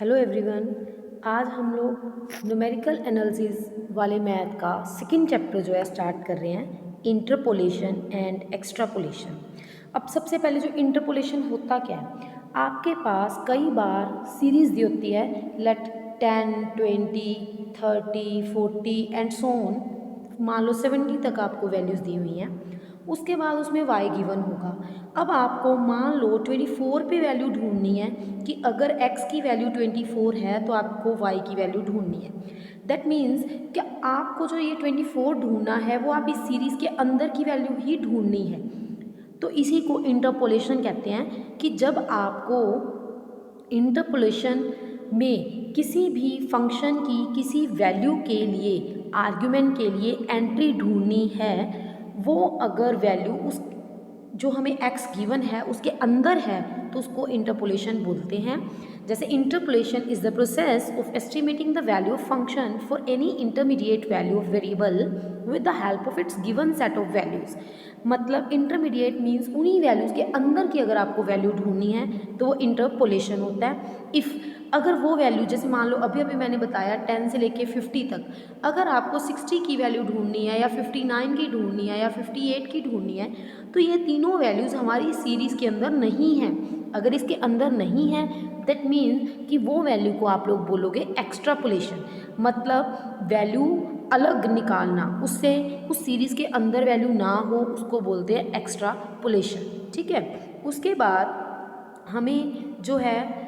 Hello everyone. आज हम लोग न्यूमेरिकल एनालिसिस वाले मैथ का सेकंड चैप्टर जो है स्टार्ट कर रहे हैं, इंटरपोलेशन एंड एक्स्ट्रापोलेशन। अब सबसे पहले जो इंटरपोलेशन होता क्या है, आपके पास कई बार सीरीज दी होती है, लेट 10, 20, 30, 40 एंड सो ऑन, मान लो 70 तक आपको वैल्यूज़ दी हुई हैं। उसके बाद उसमें y गिवन होगा। अब आपको मान लो 24 पे वैल्यू ढूंढनी है कि अगर x की वैल्यू 24 है तो आपको y की वैल्यू ढूंढनी है। दैट मीन्स कि आपको जो ये 24 ढूंढना है वो आप इस सीरीज़ के अंदर की वैल्यू ही ढूंढनी है। तो इसी को इंटरपोलेशन कहते हैं कि जब आपको इंटरपोलेशन में किसी भी फंक्शन की किसी वैल्यू के लिए, आर्ग्यूमेंट के लिए एंट्री ढूंढनी है, वो अगर वैल्यू उस जो हमें x गिवन है उसके अंदर है तो उसको इंटरपोलेशन बोलते हैं। जैसे interpolation is the process of estimating the value of function for any intermediate value of variable with the help of its given set of values. मतलब इंटरमीडिएट मीन्स उन्हीं वैल्यूज़ के अंदर की अगर आपको वैल्यू ढूंढनी है तो वो इंटरपोलेशन होता है। इफ़ अगर वो वैल्यू, जैसे मान लो अभी अभी मैंने बताया 10 से लेके 50 तक, अगर आपको 60 की वैल्यू ढूंढनी है या 59 की ढूंढनी है या 58 की ढूंढनी है तो ये तीनों वैल्यूज़ हमारी सीरीज़ के अंदर नहीं हैं। अगर इसके अंदर नहीं है दैट मीन्स कि वो वैल्यू को आप लोग बोलोगे एक्स्ट्रापोलेशन। मतलब वैल्यू अलग निकालना, उससे उस सीरीज़ के अंदर वैल्यू ना हो, उसको बोलते हैं एक्स्ट्रापोलेशन। ठीक है। उसके बाद हमें जो है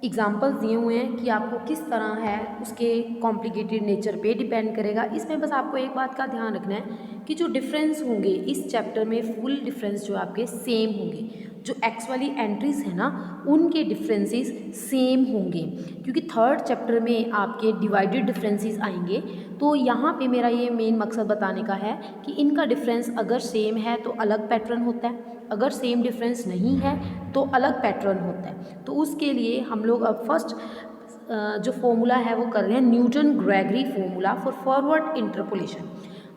एग्जाम्पल्स दिए हुए हैं कि आपको किस तरह है, उसके कॉम्प्लिकेटेड नेचर पे डिपेंड करेगा। इसमें बस आपको एक बात का ध्यान रखना है कि जो डिफरेंस होंगे इस चैप्टर में, फुल डिफरेंस जो आपके सेम होंगे। जो एक्स वाली एंट्रीज है ना, उनके डिफरेंसेस सेम होंगे, क्योंकि थर्ड चैप्टर में आपके डिवाइडेड डिफरेंसेस आएंगे। तो यहाँ पे मेरा ये मेन मकसद बताने का है कि इनका डिफरेंस अगर सेम है तो अलग पैटर्न होता है, अगर सेम डिफरेंस नहीं है तो अलग पैटर्न होता है। तो उसके लिए हम लोग अब फर्स्ट जो फॉर्मूला है वो कर रहे हैं, Newton Gregory formula for forward interpolation.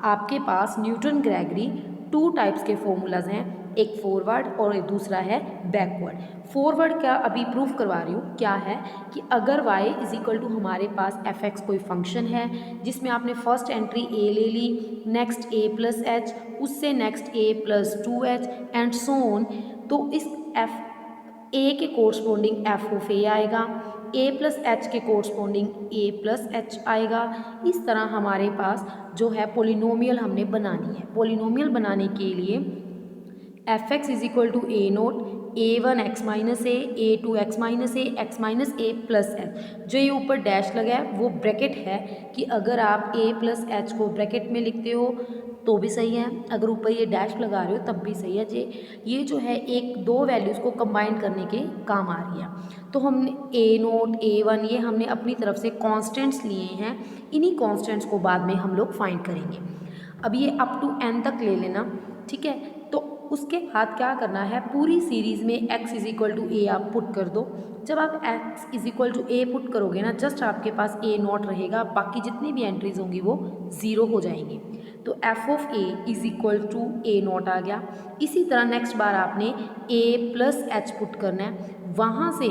आपके पास न्यूटन ग्रेगरी टू टाइप्स के फॉर्मूलाज हैं, एक फॉरवर्ड और एक दूसरा है बैकवर्ड। फॉरवर्ड क्या अभी प्रूफ करवा रही हूँ, क्या है कि अगर y इज इक्वल टू हमारे पास fx कोई फंक्शन है जिसमें आपने फर्स्ट एंट्री a ले ली, नेक्स्ट a प्लस एच, उससे next a plus 2h and so on, तो इस f a के कोरस्पोंडिंग f ऑफ a आएगा, a प्लस एच के कोरस्पोंडिंग a प्लस एच आएगा। इस तरह हमारे पास जो है पोलिनोमियल हमने बनानी है। पोलिनोमियल बनाने के लिए F X is equal to A naught a1 x minus a2 x minus a plus H. जो ये ऊपर डैश लगा है वो ब्रैकेट है कि अगर आप a प्लस एच को ब्रैकेट में लिखते हो तो भी सही है, अगर ऊपर ये डैश लगा रहे हो तब भी सही है। ये जो है एक दो वैल्यूज़ को कंबाइन करने के काम आ रही है। तो हमने a नोट a1 ये हमने अपनी तरफ से कॉन्स्टेंट्स लिए हैं, इन्हीं कॉन्स्टेंट्स को बाद में हम लोग फाइंड करेंगे। अब ये अप टू n तक ले लेना, ठीक है। तो उसके बाद क्या करना है, पूरी सीरीज़ में x is equal to A आप पुट कर दो। जब आप x is equal to A put करोगे ना, जस्ट आपके पास a नॉट रहेगा, बाकी जितनी भी एंट्रीज होंगी वो ज़ीरो हो जाएंगी। तो f of a is equal to a nought आ गया। इसी तरह नेक्स्ट बार आपने a प्लस एच पुट करना है, वहाँ से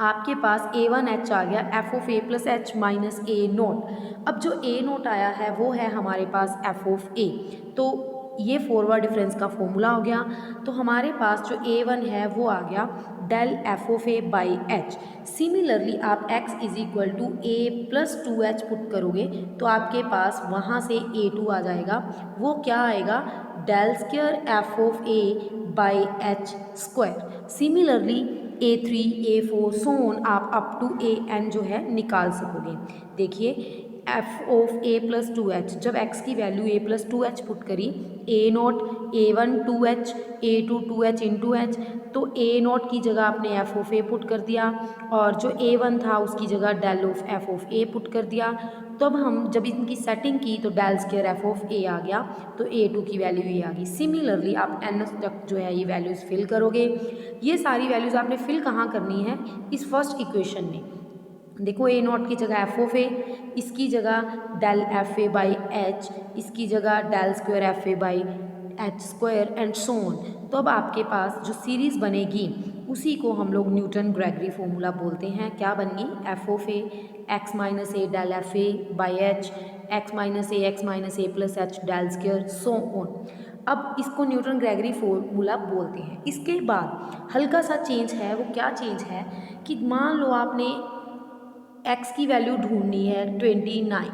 आपके पास a1h आ गया, f of a plus H minus a note. अब जो a नोट आया है वो है हमारे पास f ऑफ a। तो ये फॉरवर्ड डिफरेंस का फॉर्मूला हो गया। तो हमारे पास जो a1 है वो आ गया del f of a by H. Similarly आप x is equal to a plus 2h put करोगे तो आपके पास वहाँ से a2 आ जाएगा, वो क्या आएगा, del square f of a by H square. Similarly a3 a4 so on आप अप टू an जो है निकाल सकोगे। देखिए f of a plus 2h, जब x की value a plus 2h put करी, a not a1 2h a2 2h into h, तो a नॉट की जगह आपने f ऑफ a पुट कर दिया और जो a1 था उसकी जगह del of f of a put कर दिया। तब हम जब इनकी सेटिंग की तो del square f of a आ गया, तो a2 की वैल्यू ये आ गई। सिमिलरली आप n तक जो है ये वैल्यूज़ फिल करोगे। ये सारी वैल्यूज़ आपने फिल कहाँ करनी है, इस फर्स्ट इक्वेशन में। देखो a नॉट की जगह f ऑफ a, इसकी जगह del F A by H, इसकी जगह del square F A by H square and so on. तो अब आपके पास जो सीरीज़ बनेगी उसी को हम लोग न्यूटन ग्रेगरी फॉर्मूला बोलते हैं। क्या बन गई, F of A X minus A del F A by H X minus A plus H del square so on. अब इसको न्यूटन ग्रेगरी फॉर्मूला बोलते हैं। इसके बाद हल्का सा चेंज है, वो क्या चेंज है कि मान लो आपने x की वैल्यू ढूंढनी है 29,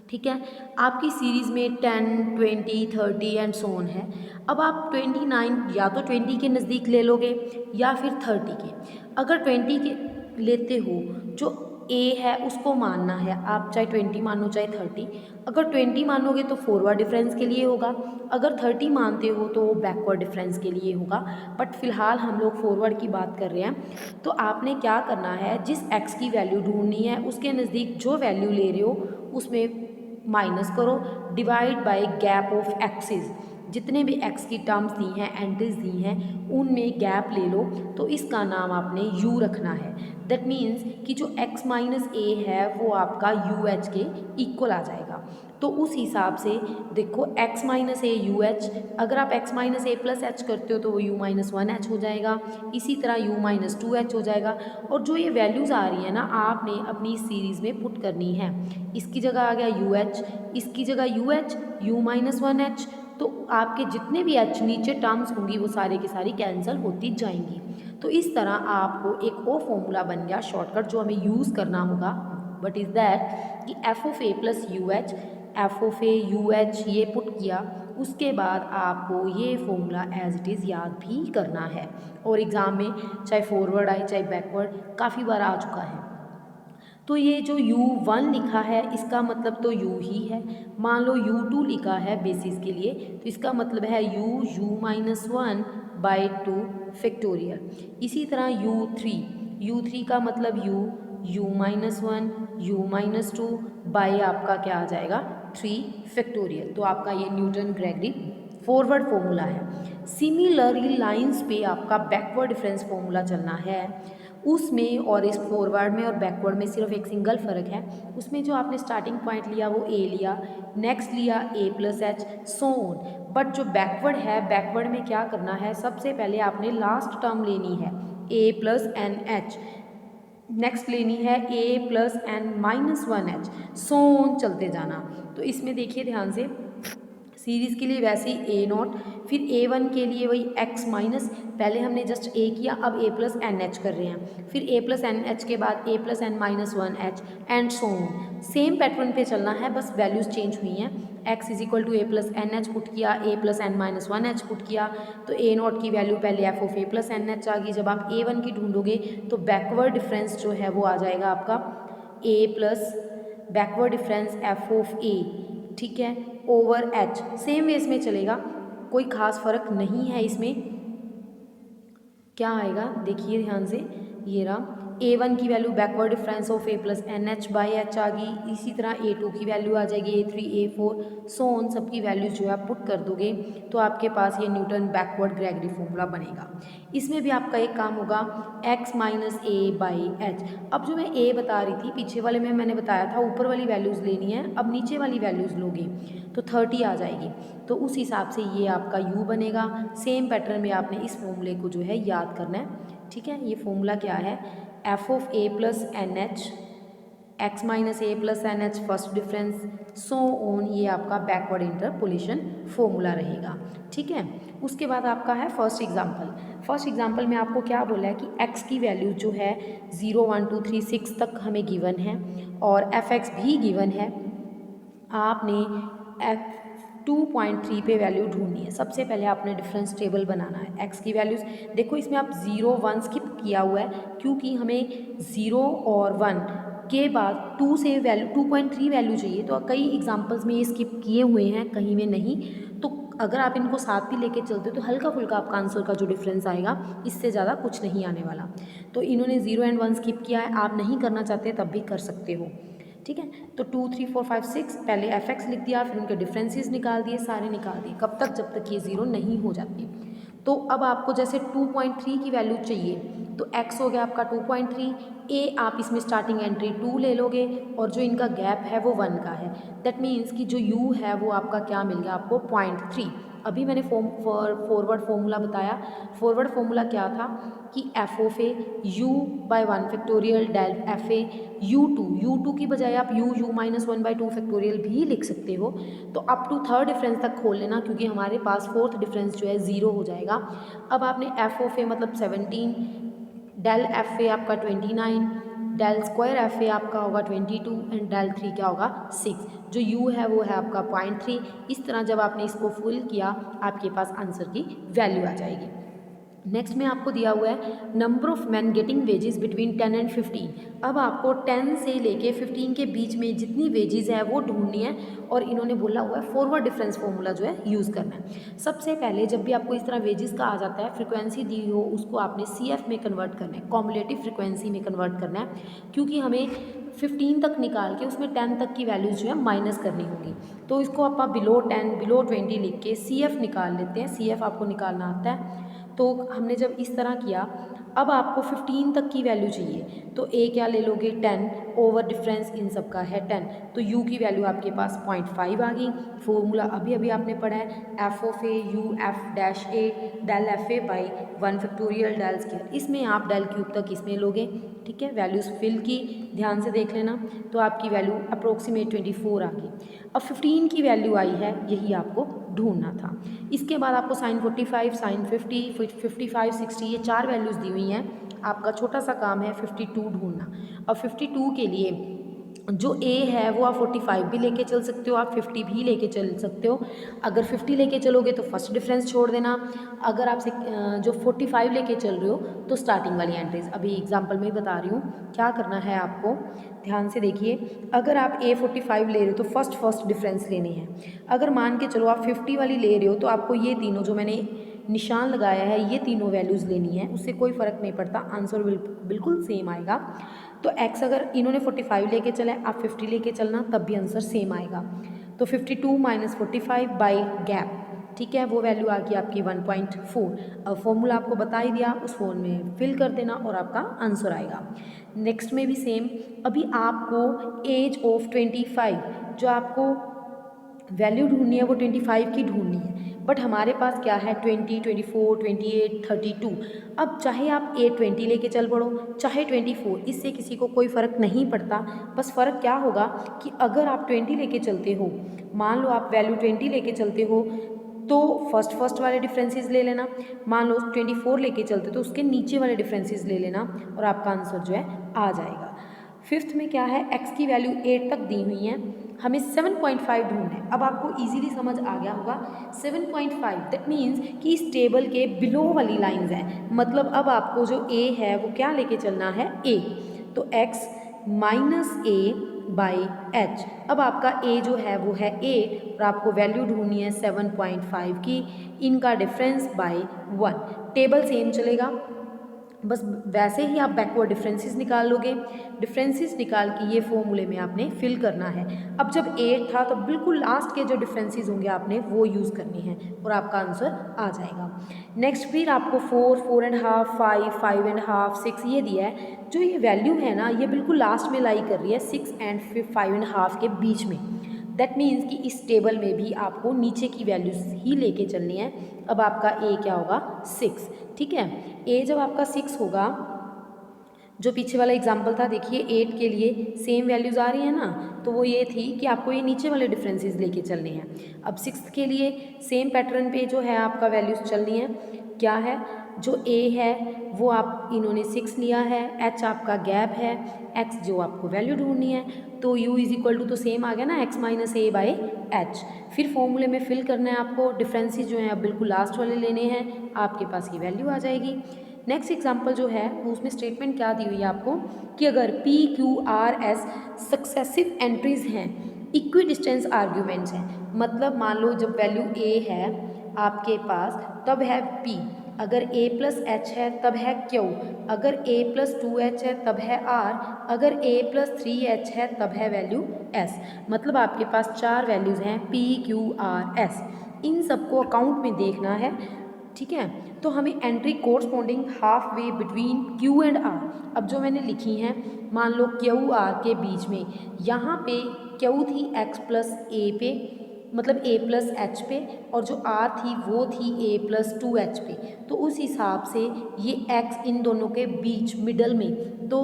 ठीक है, आपकी सीरीज़ में 10, 20, 30 एंड सो ऑन है। अब आप 29 या तो 20 के नज़दीक ले लोगे या फिर 30 के। अगर 20 के लेते हो, जो a है उसको मानना है, आप चाहे 20 मानो चाहे 30। अगर 20 मानोगे तो फॉरवर्ड डिफरेंस के लिए होगा, अगर 30 मानते हो तो बैकवर्ड डिफरेंस के लिए होगा। बट फिलहाल हम लोग फॉरवर्ड की बात कर रहे हैं। तो आपने क्या करना है, जिस x की वैल्यू ढूंढनी है उसके नज़दीक जो वैल्यू ले रहे हो उसमें माइनस करो, divide by gap of axis. जितने भी x की टर्म्स दी हैं, एंट्रीज दी हैं, उनमें गैप ले लो, तो इसका नाम आपने u रखना है। दैट मीन्स कि जो x माइनस ए है वो आपका यू एच के इक्वल आ जाएगा। तो उस हिसाब से देखो x माइनस ए यू एच, अगर आप x minus A plus H करते हो तो वो u माइनस 1h हो जाएगा, इसी तरह u माइनस 2h हो जाएगा। और जो ये वैल्यूज़ आ रही है ना, आपने अपनी सीरीज़ में पुट करनी है। इसकी जगह आ गया UH, इसकी जगह UH, u माइनस 1h। तो आपके जितने भी h नीचे टर्म्स होंगी वो सारे की सारी कैंसिल होती जाएंगी। तो इस तरह आपको एक और फॉर्मूला बन गया शॉर्टकट जो हमें यूज़ करना होगा। बट इज़ दैट कि F of A plus U H, F of A U H ये पुट किया, उसके बाद आपको ये फॉर्मूला एज इट इज़ याद भी करना है। और एग्ज़ाम में चाहे फॉरवर्ड आए चाहे बैकवर्ड काफ़ी बार आ चुका है। तो ये जो u1 लिखा है इसका मतलब तो u ही है। मान लो u2 लिखा है बेसिस के लिए, तो इसका मतलब है u माइनस 1 बाई 2 फैक्टोरियल। इसी तरह u3 का मतलब u minus 1 u minus 2 by आपका क्या आ जाएगा 3 फैक्टोरियल। तो आपका ये न्यूटन ग्रेगरी फॉरवर्ड फॉर्मूला है। सिमिलरली लाइंस पे आपका बैकवर्ड डिफरेंस फॉर्मूला चलना है। उसमें और इस फॉरवर्ड में और बैकवर्ड में सिर्फ एक सिंगल फ़र्क है, उसमें जो आपने स्टार्टिंग पॉइंट लिया वो a लिया, नेक्स्ट लिया a plus H so on. But जो बैकवर्ड है, बैकवर्ड में क्या करना है, सबसे पहले आपने लास्ट टर्म लेनी है a plus N H, next लेनी है a plus N minus 1h so on चलते जाना। तो इसमें देखिए ध्यान से, सीरीज़ के लिए वैसे ही a0, फिर a1 के लिए वही x माइनस, पहले हमने जस्ट a किया, अब a प्लस एन एच कर रहे हैं, फिर a प्लस एन एच के बाद a plus N minus 1h and so on. Same pattern पे चलना है, बस वैल्यूज़ चेंज हुई हैं। x is equal to a plus N h put किया, a plus N minus 1h put किया, तो a0 की वैल्यू पहले f of a plus N h आ गई। जब आप a1 की ढूंढोगे तो बैकवर्ड डिफरेंस जो है वो आ जाएगा आपका a plus backward difference f of a, ठीक है, ओवर h। सेम वेज में चलेगा, कोई खास फर्क नहीं है इसमें। क्या आएगा देखिए ध्यान से, ये रहा a1 की value backward difference of a plus N h by h आ गई। इसी तरह a2 की वैल्यू आ जाएगी a3 a4 सो ऑन, सबकी वैल्यूज जो है आप पुट कर दोगे तो आपके पास ये न्यूटन बैकवर्ड ग्रेगरी फॉर्मूला बनेगा। इसमें भी आपका एक काम होगा x minus a by H. अब जो मैं a बता रही थी पीछे वाले में मैंने बताया था ऊपर वाली वैल्यूज़ लेनी है, अब नीचे वाली वैल्यूज़ लोगे तो 30 आ जाएगी। तो उस हिसाब से ये आपका u बनेगा। सेम पैटर्न में आपने इस फॉर्मूले को जो है याद करना है, ठीक है। ये फॉर्मूला क्या है, F of a plus N H, X minus A plus N H first difference so on, ये आपका बैकवर्ड इंटरपोलेशन फॉर्मूला रहेगा, ठीक है। उसके बाद आपका है फर्स्ट एग्जांपल। फर्स्ट एग्जांपल में आपको क्या बोला है कि x की वैल्यू जो है 0 1 2 3 6 तक हमें गिवन है और fx भी गिवन है। आपने 2.3 पे वैल्यू ढूंढनी है। सबसे पहले आपने डिफरेंस टेबल बनाना है। x की वैल्यूज़ देखो, इसमें आप 0 1 स्किप किया हुआ है क्योंकि हमें 0 और 1 के बाद 2 से वैल्यू 2.3 वैल्यू चाहिए। तो कई एग्जांपल्स में ये स्किप किए हुए हैं, कहीं में नहीं। तो अगर आप इनको साथ भी लेके चलते हो तो हल्का फुल्का आपका आंसर का जो डिफरेंस आएगा, इससे ज़्यादा कुछ नहीं आने वाला। तो इन्होंने 0 एंड 1 स्किप किया है, आप नहीं करना चाहते तब भी कर सकते हो, ठीक है। तो 2 3 4 5 6 पहले एफ एक्स लिख दिया, फिर उनके डिफरेंसेस निकाल दिए, सारे निकाल दिए, कब तक, जब तक ये 0 नहीं हो जाती। तो अब आपको जैसे 2.3 की वैल्यू चाहिए, तो x हो गया आपका 2.3, a आप इसमें स्टार्टिंग एंट्री 2 ले लोगे और जो इनका गैप है वो 1 का है। दैट मीन्स कि जो u है वो आपका क्या मिल गया आपको 0.3। अभी मैंने फॉरवर्ड फॉर्मूला बताया। फॉरवर्ड फॉर्मूला क्या था कि F of A U by 1 factorial del F A U two की बजाय आप यू माइनस 1/2 फैक्टोरियल भी लिख सकते हो। तो अप टू थर्ड डिफरेंस तक खोल लेना क्योंकि हमारे पास फोर्थ डिफरेंस जो है 0 हो जाएगा। अब आपने एफ ऑफ ए मतलब 17, डेल एफ ए आपका 29, डेल स्क्वायर एफ ए आपका होगा 22 एंड डेल 3 क्या होगा 6। जो u है वो है आपका 0.3। इस तरह जब आपने इसको फुल किया आपके पास आंसर की वैल्यू आ जाएगी। नेक्स्ट में आपको दिया हुआ है number of man getting wages between 10 and 15। अब आपको 10 से लेके 15 के बीच में जितनी वेजेस है वो ढूंढनी है और इन्होंने बोला हुआ है फॉरवर्ड डिफरेंस फॉर्मूला जो है यूज़ करना है। सबसे पहले जब भी आपको इस तरह वेजेस का आ जाता है, फ्रिक्वेंसी दी हो उसको आपने CF में कन्वर्ट करना है, कॉम्युलेटिव फ्रिक्वेंसी में कन्वर्ट करना है, क्योंकि हमें 15 तक निकाल के उसमें 10 तक की वैल्यूज जो है माइनस करनी होगी। तो इसको आप बिलो 10 बिलो 20 लिख के CF निकाल लेते हैं। CF आपको निकालना आता है। तो हमने जब इस तरह किया, अब आपको 15 तक की वैल्यू चाहिए तो a क्या ले लोगे 10 ओवर डिफरेंस इन सब का है 10, तो u की वैल्यू आपके पास 0.5 आ गई। फॉर्मूला अभी अभी आपने पढ़ा है F of A U F dash A del F A by 1 factorial del square. इसमें आप डेल क्यूब तक इसमें लोगे, ठीक है। वैल्यूज़ फिल की, ध्यान से देख लेना, तो आपकी वैल्यू अप्रोक्सीमेट 24 आ गई। अब 15 की वैल्यू आई है, यही आपको ढूंढना था। इसके बाद आपको साइन 45, साइन 50, 55, 60 ये 4 वैल्यूज़ दी हुई हैं। आपका छोटा सा काम है 52 ढूंढना। अब 52 के लिए जो a है वो आप 45 भी लेके चल सकते हो, आप 50 भी लेके चल सकते हो। अगर 50 लेके चलोगे तो फर्स्ट डिफरेंस छोड़ देना। अगर आप जो 45 लेके चल रहे हो तो स्टार्टिंग वाली एंट्रीज, अभी एग्जांपल में ही बता रही हूँ क्या करना है आपको, ध्यान से देखिए। अगर आप a 45 ले रहे हो तो फर्स्ट डिफरेंस लेनी है। अगर मान के चलो आप 50 वाली ले रहे हो तो आपको ये तीनों जो मैंने निशान लगाया है ये तीनों वैल्यूज़ लेनी है, उससे कोई फ़र्क नहीं पड़ता, आंसर बिल्कुल सेम आएगा। तो x अगर इन्होंने 45 लेके चला है, आप 50 लेके चलना, तब भी आंसर सेम आएगा। तो 52 माइनस 45 बाई गैप, ठीक है, वो वैल्यू आ गई आपकी 1.4। अब फॉर्मूला आपको बता ही दिया, उस फॉर्म में फिल कर देना और आपका आंसर आएगा। नेक्स्ट में भी सेम, अभी आपको एज ऑफ 25, जो आपको वैल्यू ढूंढनी है वो 25 की ढूंढनी है, बट हमारे पास क्या है 20, 24, 28, 32। अब चाहे आप A20 लेके चल पड़ो चाहे 24, इससे किसी को कोई फ़र्क नहीं पड़ता। बस फ़र्क क्या होगा कि अगर आप 20 लेके चलते हो, मान लो आप वैल्यू 20 लेके चलते हो तो फर्स्ट वाले डिफरेंसेस ले लेना। मान लो 24 लेके चलते तो उसके नीचे वाले डिफरेंसेस ले लेना और आपका आंसर जो है आ जाएगा। फिफ्थ में क्या है, x की वैल्यू 8 तक दी हुई है, हमें 7.5 ढूंढना है। अब आपको इजीली समझ आ गया होगा 7.5 दैट मीन्स कि इस टेबल के बिलो वाली लाइंस हैं, मतलब अब आपको जो a है वो क्या लेके चलना है a, तो x minus a by H. अब आपका a जो है वो है a और आपको वैल्यू ढूंढनी है 7.5 की, इनका डिफरेंस बाई 1। टेबल सेम चलेगा, बस वैसे ही आप बैकवर्ड डिफरेंसेस निकाल लोगे। डिफरेंसेस निकाल के ये फॉर्मूले में आपने फिल करना है। अब जब 8 था तो बिल्कुल लास्ट के जो डिफरेंसेस होंगे आपने वो यूज़ करनी है और आपका आंसर आ जाएगा। नेक्स्ट फिर आपको 4, 4.5, 5, 5.5, 6 ये दिया है। जो ये वैल्यू है ना ये बिल्कुल लास्ट में लाई कर रही है 6 एंड 5.5 के बीच में। दैट मीन्स कि इस टेबल में भी आपको नीचे की वैल्यूज ही लेके चलनी है। अब आपका a क्या होगा 6, ठीक है। a जब आपका 6 होगा, जो पीछे वाला एग्जाम्पल था देखिए 8 के लिए सेम वैल्यूज़ आ रही है ना, तो वो ये थी कि आपको ये नीचे वाले डिफरेंसेस लेके चलने हैं। अब 6 के लिए सेम पैटर्न पे जो है आपका वैल्यूज़ चलनी है। क्या है, जो a है वो आप इन्होंने 6 लिया है, h आपका गैप है, x जो आपको वैल्यू ढूंढनी है, तो u इज इक्वल टू तो सेम आ गया ना x minus A by H. फिर फॉर्मूले में फिल करना है आपको, डिफरेंसेस जो हैं अब बिल्कुल लास्ट वाले लेने हैं, आपके पास ये वैल्यू आ जाएगी। नेक्स्ट एग्जाम्पल जो है उसमें स्टेटमेंट क्या दी हुई है आपको कि अगर P, Q, R, S successive entries हैं, इक्वी डिस्टेंस आर्ग्यूमेंट्स हैं, मतलब मान लो जब वैल्यू A है आपके पास तब है P, अगर A प्लस H है तब है Q, अगर A प्लस 2H है तब है R, अगर A प्लस 3H है तब है वैल्यू S। मतलब आपके पास 4 वैल्यूज़ हैं P, Q, R, S। इन सबको अकाउंट में देखना है, ठीक है। तो हमें entry corresponding half way between Q and R, अब जो मैंने लिखी हैं, मान लो क्यू आर के बीच में, यहाँ पे क्यू थी एक्स प्लस ए पे, मतलब ए प्लस एच पे, और जो आर थी वो थी ए प्लस 2h पे। तो उस हिसाब से ये एक्स इन दोनों के बीच मिडल में, तो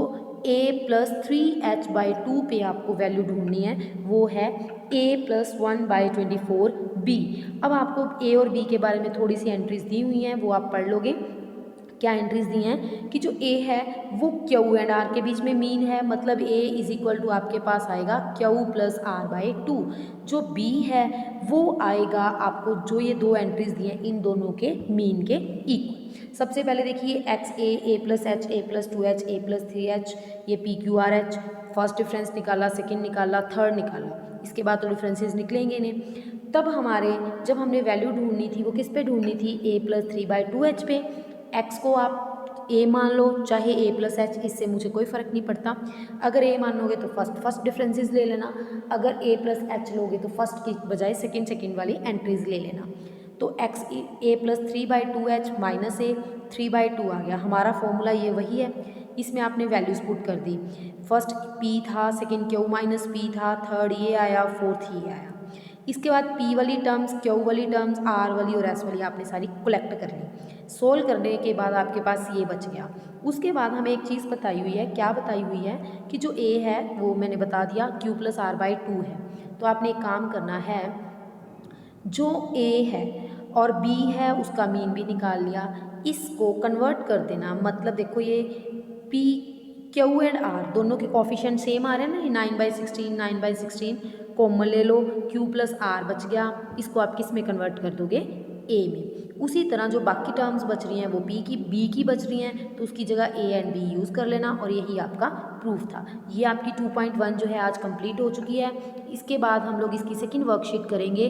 ए प्लस 3h/2 पे आपको वैल्यू ढूंढनी है, वो है ए प्लस 1/24 बी। अब आपको ए और बी के बारे में थोड़ी सी एंट्रीज दी हुई हैं, वो आप पढ़ लोगे। क्या एंट्रीज दी हैं कि जो ए है वो क्यू एंड आर के बीच में मीन है, मतलब ए इज इक्वल टू आपके पास आएगा क्यू प्लस r/2। जो बी है वो आएगा आपको, जो ये दो एंट्रीज दी हैं इन दोनों के मीन के इक्वल। सबसे पहले देखिए एक्स ए प्लस एच, ए प्लस 2h, ए प्लस 3h, ये P Q R H, first difference निकाला, सेकेंड निकाला, थर्ड निकाला, इसके बाद तो डिफरेंसेस निकलेंगे नहीं। तब हमारे जब हमने वैल्यू ढूंढनी थी वो किस पे ढूंढनी थी, ए प्लस 3/2h पे। एक्स को आप ए मान लो चाहे ए प्लस एच, इससे मुझे कोई फ़र्क नहीं पड़ता। अगर ए मानोगे तो फर्स्ट डिफरेंसेस ले लेना, अगर ए प्लस एच लोगे तो फर्स्ट की बजाय सेकेंड वाली एंट्रीज ले लेना। तो एक्स ए प्लस 3/2h माइनस ए 3/2 आ गया, हमारा फॉर्मूला ये वही है। इसमें आपने वैल्यूज पुट कर दी, फर्स्ट पी था, सेकेंड क्यू माइनस पी था, थर्ड ये आया, फोर्थ ये आया। इसके बाद पी वाली टर्म्स, क्यू वाली टर्म्स, आर वाली और एस वाली आपने सारी कलेक्ट कर ली। सोल्व करने के बाद आपके पास ये बच गया। उसके बाद हमें एक चीज़ बताई हुई है, क्या बताई हुई है कि जो ए है वो मैंने बता दिया क्यू प्लस r/2 है। तो आपने एक काम करना है, जो ए है और बी है उसका मीन भी निकाल लिया, इसको कन्वर्ट कर देना, मतलब देखो ये पी क्यू एंड आर दोनों के कॉफिशिएंट सेम आ रहे हैं ना, 9/16 9/16, कॉमन ले लो, क्यू प्लस आर बच गया, इसको आप किस में कन्वर्ट कर दोगे, ए में। उसी तरह जो बाकी टर्म्स बच रही हैं वो बी की बच रही हैं, तो उसकी जगह ए एंड बी यूज़ कर लेना, और यही आपका प्रूफ था। ये आपकी 2.1 जो है आज कंप्लीट हो चुकी है। इसके बाद हम लोग इसकी सेकंड वर्कशीट करेंगे